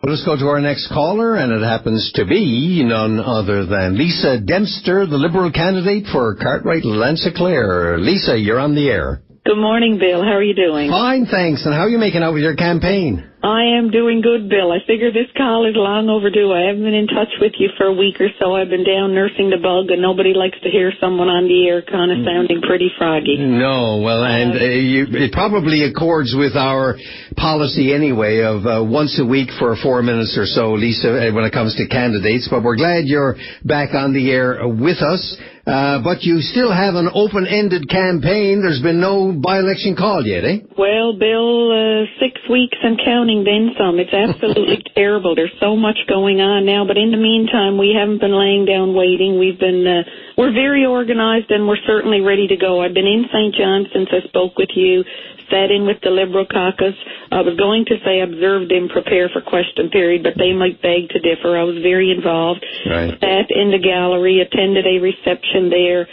Well, let's go to our next caller, and it happens to be none other than Lisa Dempster, the Liberal candidate for Cartwright Lanceclair. Lisa, you're on the air. Good morning, Bill. How are you doing? Fine, thanks. And how are you making out with your campaign? I am doing good, Bill. I figure this call is long overdue. I haven't been in touch with you for a week or so. I've been down nursing the bug, and nobody likes to hear someone on the air kind of sounding pretty froggy. No, well, and it probably accords with our policy anyway of once a week for 4 minutes or so, Lisa, when it comes to candidates. But we're glad you're back on the air with us. But you still have an open-ended campaign. There's been no by-election call yet, eh? Well, Bill, 6 weeks and counting, then some. It's absolutely terrible. There's so much going on now. But in the meantime, we haven't been laying down waiting. We're very organized, and we're certainly ready to go. I've been in St. John since I spoke with you, sat in with the Liberal caucus. I was going to say observed and prepare for question period, but they might beg to differ. I was very involved. Right. Sat in the gallery, attended a reception there,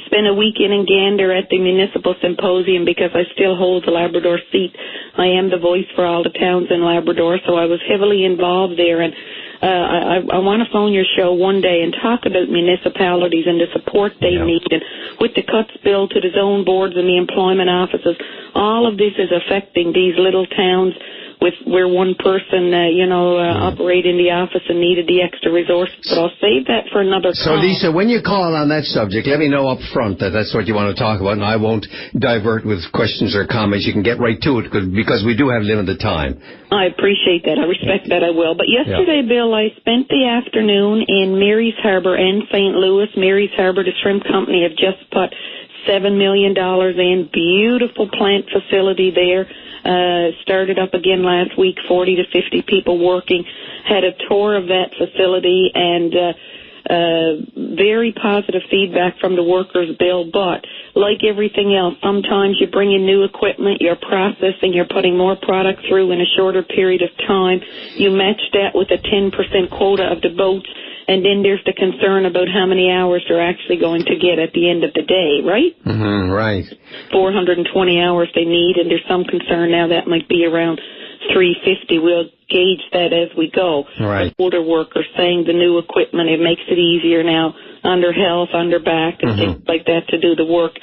spent a weekend in Gander at the Municipal Symposium because I still hold the Labrador seat. I am the voice for all the towns in Labrador, so I was heavily involved there. And I want to phone your show one day and talk about municipalities and the support they need. And with the cuts bill to the zone boards and the employment offices, all of this is affecting these little towns where one person, operated in the office and needed the extra resources. But I'll save that for another call. So, Lisa, when you call on that subject, let me know up front that that's what you want to talk about, and I won't divert with questions or comments. You can get right to it because we do have limited time. I appreciate that. I respect that. I will. But yesterday, Bill, I spent the afternoon in Mary's Harbour and St. Louis. Mary's Harbour, the shrimp company, have just put $7 million in. Beautiful plant facility there. Started up again last week, 40 to 50 people working. Had a tour of that facility and very positive feedback from the workers, Bill. But like everything else, sometimes you bring in new equipment, you're processing, you're putting more product through in a shorter period of time. You match that with a 10% quota of the boats. And then there's the concern about how many hours they're actually going to get at the end of the day, right? Mm-hmm, right. 420 hours they need, and there's some concern now that might be around 350. We'll gauge that as we go. Right. Older workers saying the new equipment, it makes it easier now under health, under back, and things like that to do the work.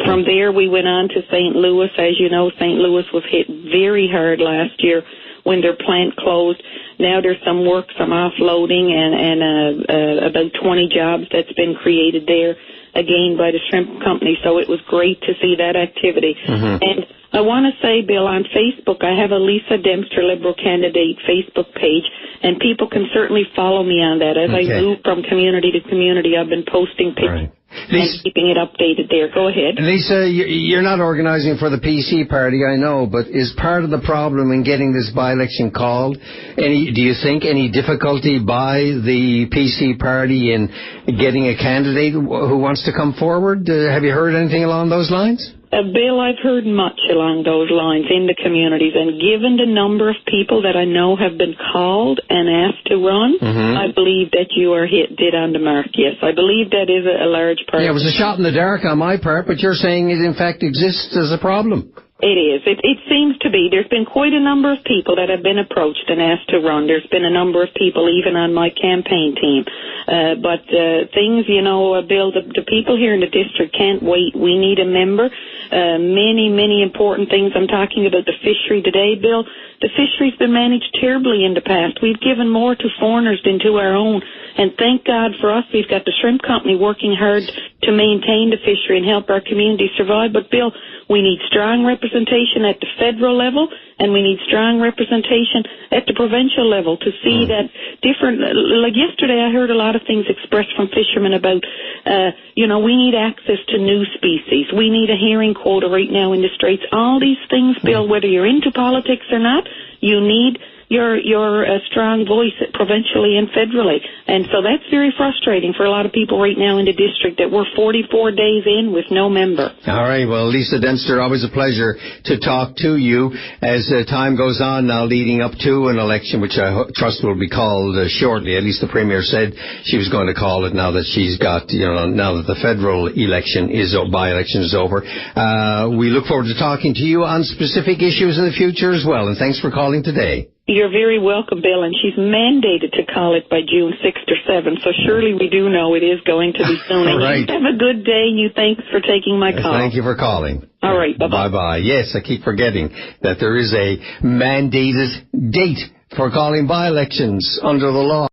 From there, we went on to St. Louis. As you know, St. Louis was hit very hard last year when their plant closed. Now there's some work, some offloading, and about 20 jobs that's been created there, again, by the shrimp company. So it was great to see that activity. And I want to say, Bill, on Facebook, I have a Lisa Dempster Liberal candidate Facebook page, and people can certainly follow me on that. As I move from community to community, I've been posting pictures. And keeping it updated there. Go ahead. Lisa, you're not organizing for the PC party, I know, but is part of the problem in getting this by-election called? Do you think any difficulty by the PC party in getting a candidate who wants to come forward? Have you heard anything along those lines? Bill, I've heard much along those lines in the communities, and given the number of people that I know have been called and asked to run, I believe that you are dead on the mark, yes. I believe that is a large part. Yeah, it was a shot in the dark on my part, but you're saying it in fact exists as a problem. It is. It seems to be. There's been quite a number of people that have been approached and asked to run. There's been a number of people even on my campaign team. But things, Bill, the people here in the district can't wait. We need a member. Many important things. I'm talking about the fishery today, Bill. The fishery's been managed terribly in the past. We've given more to foreigners than to our own. And thank God for us, we've got the shrimp company working hard to maintain the fishery and help our community survive. But, Bill, we need strong representation at the federal level, and we need strong representation at the provincial level to see that different, like yesterday I heard a lot of things expressed from fishermen about, we need access to new species. We need a herring quota right now in the Straits. All these things, Bill, whether you're into politics or not, you need your strong voice provincially and federally. And so that's very frustrating for a lot of people right now in the district that we're 44 days in with no member. All right. Well, Lisa Dempster, always a pleasure to talk to you as time goes on now leading up to an election, which I trust will be called shortly. At least the Premier said she was going to call it now that she's got, now that the federal election by-election is over. We look forward to talking to you on specific issues in the future as well. And thanks for calling today. You're very welcome, Bill, and she's mandated to call it by June 6th or 7th, so surely we do know it is going to be soon. Right. You have a good day, and you thanks for taking my call. Thank you for calling. All right, bye-bye. Bye-bye. Yes, I keep forgetting that there is a mandated date for calling by-elections under the law.